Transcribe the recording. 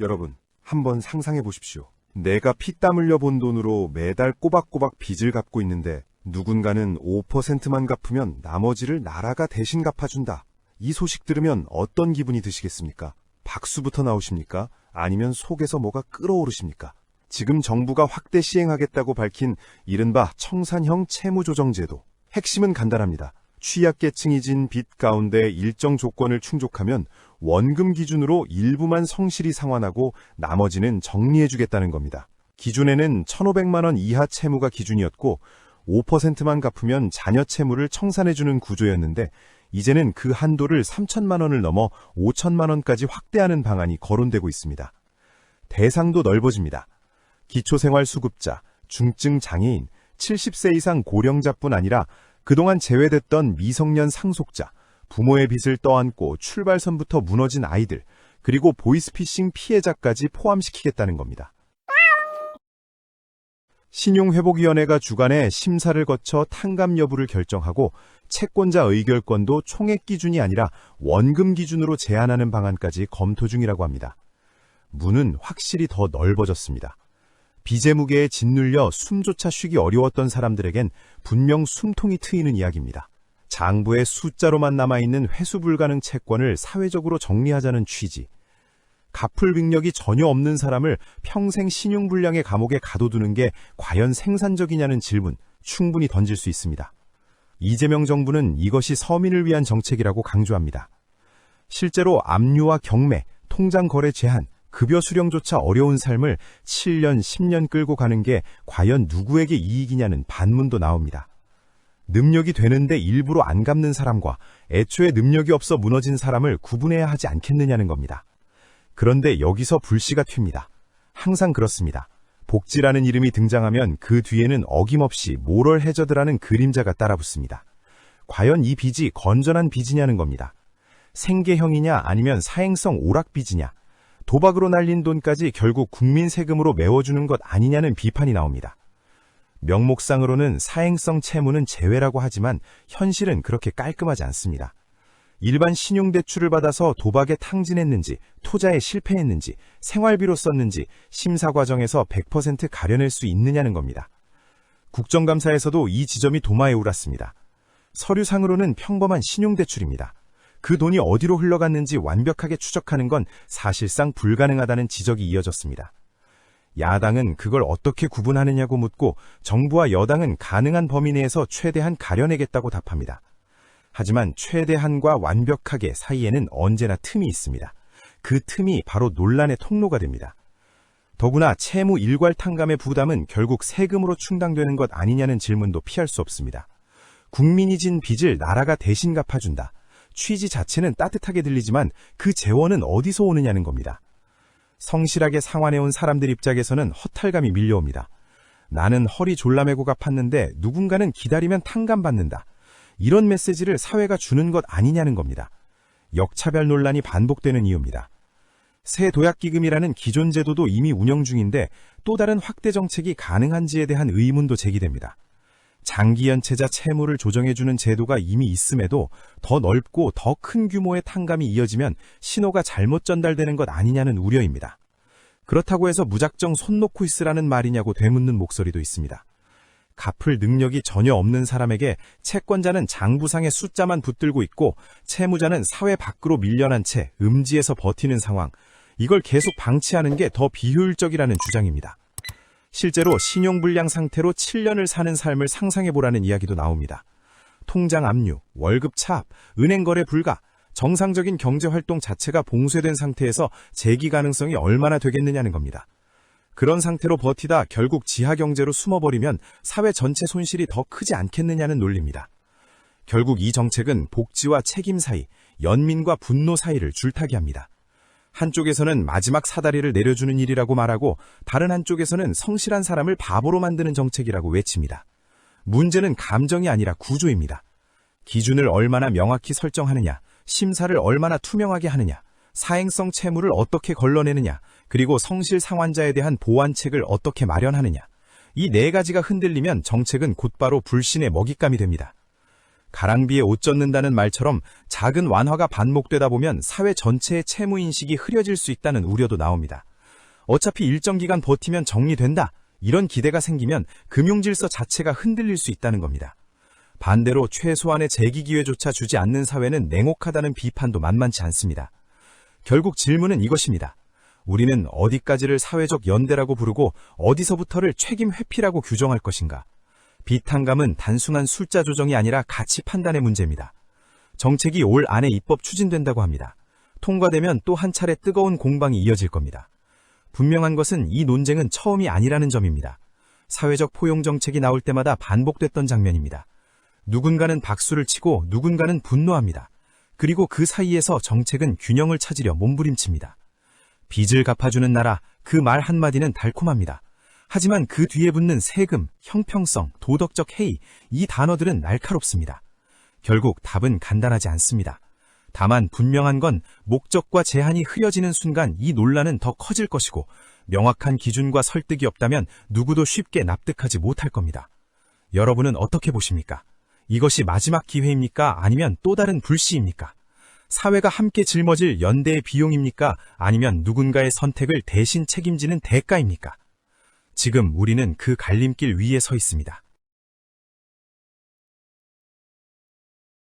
여러분, 한번 상상해 보십시오. 내가 피땀 흘려 본 돈으로 매달 꼬박꼬박 빚을 갚고 있는데 누군가는 5%만 갚으면 나머지를 나라가 대신 갚아준다. 이 소식 들으면 어떤 기분이 드시겠습니까? 박수부터 나오십니까? 아니면 속에서 뭐가 끓어오르십니까? 지금 정부가 확대 시행하겠다고 밝힌 이른바 청산형 채무조정제도. 핵심은 간단합니다. 취약계층이 진 빚 가운데 일정 조건을 충족하면 원금 기준으로 일부만 성실히 상환하고 나머지는 정리해주겠다는 겁니다. 기존에는 1,500만 원 이하 채무가 기준이었고 5%만 갚으면 자녀 채무를 청산해주는 구조였는데 이제는 그 한도를 3천만 원을 넘어 5천만 원까지 확대하는 방안이 거론되고 있습니다. 대상도 넓어집니다. 기초생활수급자, 중증장애인, 70세 이상 고령자뿐 아니라 그동안 제외됐던 미성년 상속자, 부모의 빚을 떠안고 출발선부터 무너진 아이들, 그리고 보이스피싱 피해자까지 포함시키겠다는 겁니다. 신용회복위원회가 주관해 심사를 거쳐 탕감 여부를 결정하고 채권자 의결권도 총액 기준이 아니라 원금 기준으로 제한하는 방안까지 검토 중이라고 합니다. 문은 확실히 더 넓어졌습니다. 빚의 무게에 짓눌려 숨조차 쉬기 어려웠던 사람들에겐 분명 숨통이 트이는 이야기입니다. 장부의 숫자로만 남아있는 회수 불가능 채권을 사회적으로 정리하자는 취지. 갚을 능력이 전혀 없는 사람을 평생 신용불량의 감옥에 가둬두는 게 과연 생산적이냐는 질문 충분히 던질 수 있습니다. 이재명 정부는 이것이 서민을 위한 정책이라고 강조합니다. 실제로 압류와 경매, 통장 거래 제한, 급여 수령조차 어려운 삶을 7년, 10년 끌고 가는 게 과연 누구에게 이익이냐는 반문도 나옵니다. 능력이 되는데 일부러 안 갚는 사람과 애초에 능력이 없어 무너진 사람을 구분해야 하지 않겠느냐는 겁니다. 그런데 여기서 불씨가 튑니다. 항상 그렇습니다. 복지라는 이름이 등장하면 그 뒤에는 어김없이 모럴 해저드라는 그림자가 따라붙습니다. 과연 이 빚이 건전한 빚이냐는 겁니다. 생계형이냐 아니면 사행성 오락빚이냐, 도박으로 날린 돈까지 결국 국민 세금으로 메워주는 것 아니냐는 비판이 나옵니다. 명목상으로는 사행성 채무는 제외라고 하지만 현실은 그렇게 깔끔하지 않습니다. 일반 신용대출을 받아서 도박에 탕진했는지, 투자에 실패했는지, 생활비로 썼는지 심사 과정에서 100% 가려낼 수 있느냐는 겁니다. 국정감사에서도 이 지점이 도마에 울었습니다. 서류상으로는 평범한 신용대출입니다. 그 돈이 어디로 흘러갔는지 완벽하게 추적하는 건 사실상 불가능하다는 지적이 이어졌습니다. 야당은 그걸 어떻게 구분하느냐고 묻고 정부와 여당은 가능한 범위 내에서 최대한 가려내겠다고 답합니다. 하지만 최대한과 완벽하게 사이에는 언제나 틈이 있습니다. 그 틈이 바로 논란의 통로가 됩니다. 더구나 채무 일괄 탕감의 부담은 결국 세금으로 충당되는 것 아니냐는 질문도 피할 수 없습니다. 국민이 진 빚을 나라가 대신 갚아준다. 취지 자체는 따뜻하게 들리지만 그 재원은 어디서 오느냐는 겁니다. 성실하게 상환해온 사람들 입장에서는 허탈감이 밀려옵니다. 나는 허리 졸라매고 갚았는데 누군가는 기다리면 탕감받는다. 이런 메시지를 사회가 주는 것 아니냐는 겁니다. 역차별 논란이 반복되는 이유입니다. 새 도약기금이라는 기존 제도도 이미 운영 중인데 또 다른 확대 정책이 가능한지에 대한 의문도 제기됩니다. 장기연체자 채무를 조정해주는 제도가 이미 있음에도 더 넓고 더 큰 규모의 탕감이 이어지면 신호가 잘못 전달되는 것 아니냐는 우려입니다. 그렇다고 해서 무작정 손 놓고 있으라는 말이냐고 되묻는 목소리도 있습니다. 갚을 능력이 전혀 없는 사람에게 채권자는 장부상의 숫자만 붙들고 있고 채무자는 사회 밖으로 밀려난 채 음지에서 버티는 상황, 이걸 계속 방치하는 게 더 비효율적이라는 주장입니다. 실제로 신용불량 상태로 7년을 사는 삶을 상상해보라는 이야기도 나옵니다. 통장 압류, 월급 차압, 은행 거래 불가, 정상적인 경제활동 자체가 봉쇄된 상태에서 재기 가능성이 얼마나 되겠느냐는 겁니다. 그런 상태로 버티다 결국 지하경제로 숨어버리면 사회 전체 손실이 더 크지 않겠느냐는 논리입니다. 결국 이 정책은 복지와 책임 사이, 연민과 분노 사이를 줄타기 합니다. 한쪽에서는 마지막 사다리를 내려주는 일이라고 말하고 다른 한쪽에서는 성실한 사람을 바보로 만드는 정책이라고 외칩니다. 문제는 감정이 아니라 구조입니다. 기준을 얼마나 명확히 설정하느냐, 심사를 얼마나 투명하게 하느냐, 사행성 채무를 어떻게 걸러내느냐, 그리고 성실 상환자에 대한 보완책을 어떻게 마련하느냐, 이 네 가지가 흔들리면 정책은 곧바로 불신의 먹잇감이 됩니다. 가랑비에 옷 젖는다는 말처럼 작은 완화가 반복되다 보면 사회 전체의 채무인식이 흐려질 수 있다는 우려도 나옵니다. 어차피 일정 기간 버티면 정리된다. 이런 기대가 생기면 금융질서 자체가 흔들릴 수 있다는 겁니다. 반대로 최소한의 재기 기회조차 주지 않는 사회는 냉혹하다는 비판도 만만치 않습니다. 결국 질문은 이것입니다. 우리는 어디까지를 사회적 연대라고 부르고 어디서부터를 책임 회피라고 규정할 것인가? 비탄감은 단순한 숫자 조정이 아니라 가치 판단의 문제입니다. 정책이 올 안에 입법 추진된다고 합니다. 통과되면 또 한 차례 뜨거운 공방이 이어질 겁니다. 분명한 것은 이 논쟁은 처음이 아니라는 점입니다. 사회적 포용 정책이 나올 때마다 반복됐던 장면입니다. 누군가는 박수를 치고 누군가는 분노합니다. 그리고 그 사이에서 정책은 균형을 찾으려 몸부림칩니다. 빚을 갚아주는 나라, 그 말 한마디는 달콤합니다. 하지만 그 뒤에 붙는 세금, 형평성, 도덕적 해이, 이 단어들은 날카롭습니다. 결국 답은 간단하지 않습니다. 다만 분명한 건 목적과 제한이 흐려지는 순간 이 논란은 더 커질 것이고 명확한 기준과 설득이 없다면 누구도 쉽게 납득하지 못할 겁니다. 여러분은 어떻게 보십니까? 이것이 마지막 기회입니까? 아니면 또 다른 불씨입니까? 사회가 함께 짊어질 연대의 비용입니까? 아니면 누군가의 선택을 대신 책임지는 대가입니까? 지금 우리는 그 갈림길 위에 서 있습니다.